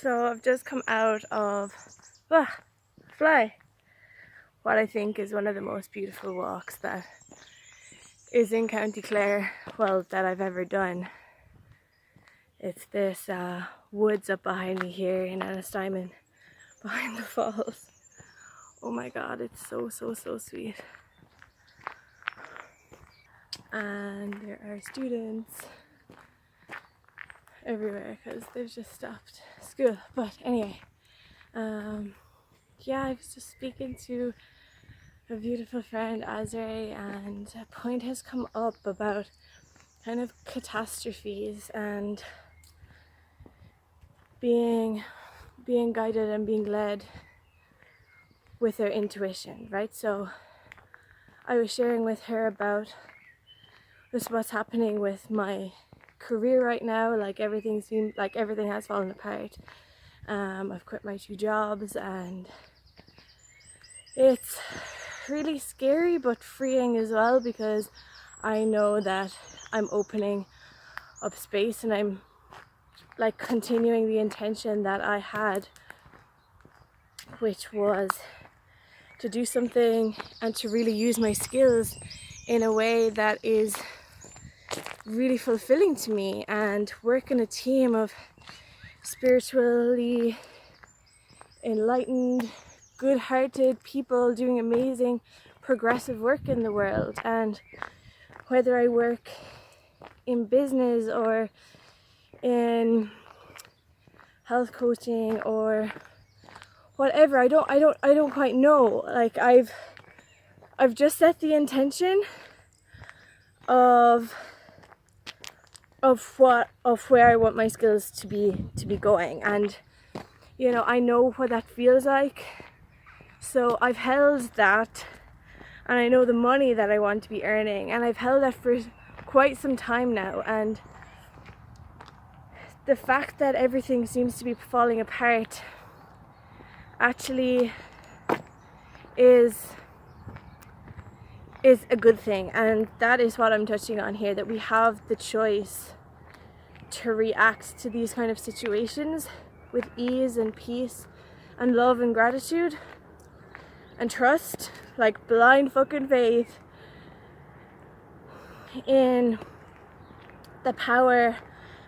So I've just come out of Fly, what I think is one of the most beautiful walks that is in County Clare, well, that I've ever done. It's this woods up behind me here in Anastyman, behind the falls. Oh my god, it's so sweet. And there are students everywhere because they've just stopped school. But anyway, yeah, I was just speaking to a beautiful friend, Azray, and a point has come up about kind of catastrophes and being guided and being led with their intuition, right? So I was sharing with her about what's happening with my career right now. Like everything has fallen apart. I've quit my 2 jobs and it's really scary but freeing as well, because I know that I'm opening up space and I'm like continuing the intention that I had, which was to do something and to really use my skills in a way that is really fulfilling to me, and work in a team of spiritually enlightened, good-hearted people doing amazing progressive work in the world. And whether I work in business or in health coaching or whatever, I don't quite know. Like I've just set the intention of where I want my skills to be going, and you know, I know what that feels like. So I've held that, and I know the money that I want to be earning, and I've held that for quite some time now. And the fact that everything seems to be falling apart actually is a good thing, and that is what I'm touching on here, that we have the choice to react to these kind of situations with ease and peace and love and gratitude and trust, like blind fucking faith in the power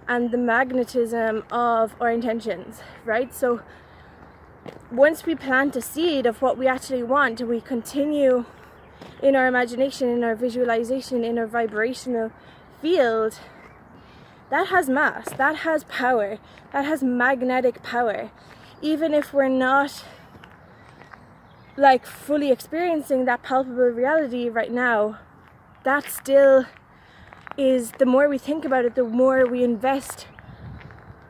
and the magnetism of our intentions, right? So once we plant a seed of what we actually want, and we continue in our imagination, in our visualization, in our vibrational field, that has mass, that has power, that has magnetic power. Even if we're not like fully experiencing that palpable reality right now, that still is, the more we think about it, the more we invest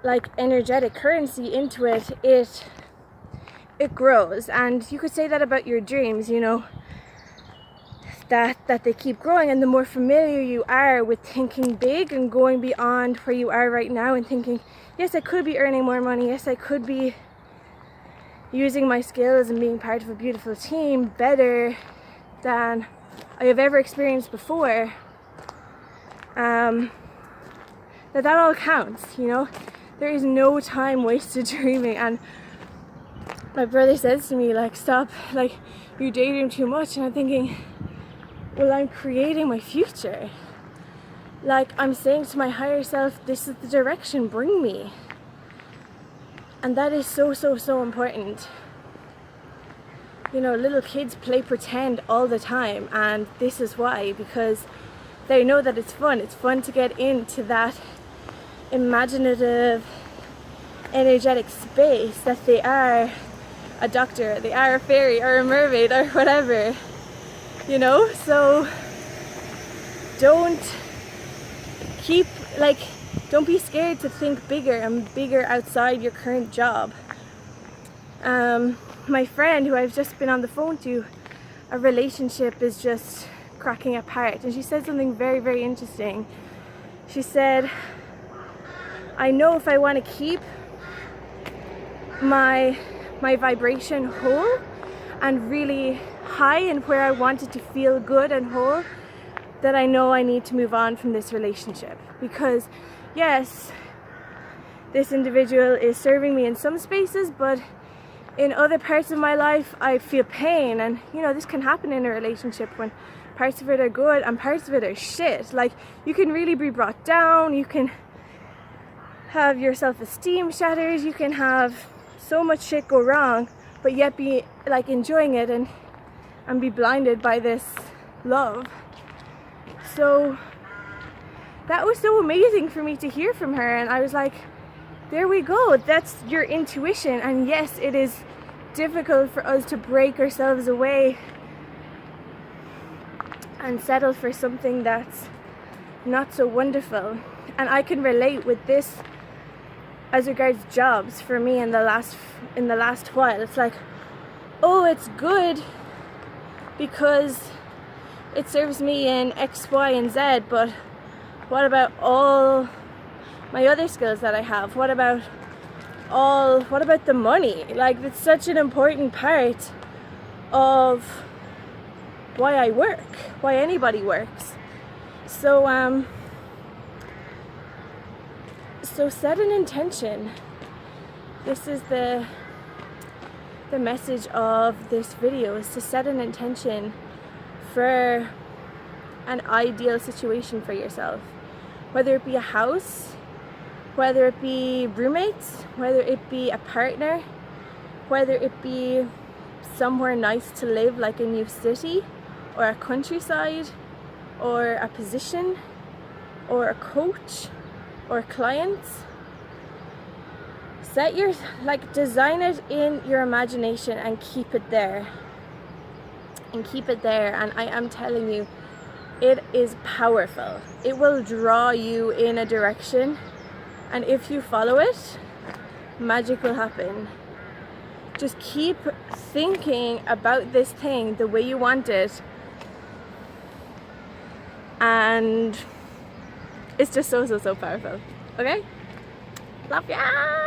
like energetic currency into it, it grows. And you could say that about your dreams, you know, that they keep growing, and the more familiar you are with thinking big and going beyond where you are right now and thinking, yes, I could be earning more money, yes, I could be using my skills and being part of a beautiful team better than I have ever experienced before, that all counts, you know. There is no time wasted dreaming. And my brother says to me, like, stop, like, you daydream too much. And I'm thinking, well, I'm creating my future. Like, I'm saying to my higher self, this is the direction, bring me. And that is so important. You know, little kids play pretend all the time, and this is why, because they know that it's fun. It's fun to get into that imaginative, energetic space, that they are a doctor, they are a fairy or a mermaid or whatever, you know. So don't be scared to think bigger and bigger outside your current job. My friend who I've just been on the phone to, a relationship is just cracking apart, and she said something very interesting. She said, I know if I want to keep my vibration whole and really high and where I want it to feel good and whole, that I know I need to move on from this relationship. Because yes, this individual is serving me in some spaces, but in other parts of my life I feel pain. And you know, this can happen in a relationship when parts of it are good and parts of it are shit. Like, you can really be brought down, you can have your self-esteem shattered, you can have so much shit go wrong, but yet be like enjoying it and be blinded by this love. So that was so amazing for me to hear from her, and I was like, there we go, that's your intuition. And yes, it is difficult for us to break ourselves away and settle for something that's not so wonderful. And I can relate with this as regards jobs for me in the last while. It's like, oh, it's good because it serves me in X, Y, and Z, but what about all my other skills that I have? What about the money? Like, it's such an important part of why I work, why anybody works. So so set an intention. This is the message of this video, is to set an intention for an ideal situation for yourself, whether it be a house, whether it be roommates, whether it be a partner, whether it be somewhere nice to live like a new city or a countryside or a position or a coach or clients. Design it in your imagination and keep it there. And I am telling you, it is powerful. It will draw you in a direction, and if you follow it, magic will happen. Just keep thinking about this thing the way you want it, and it's just so powerful. Okay? Love ya!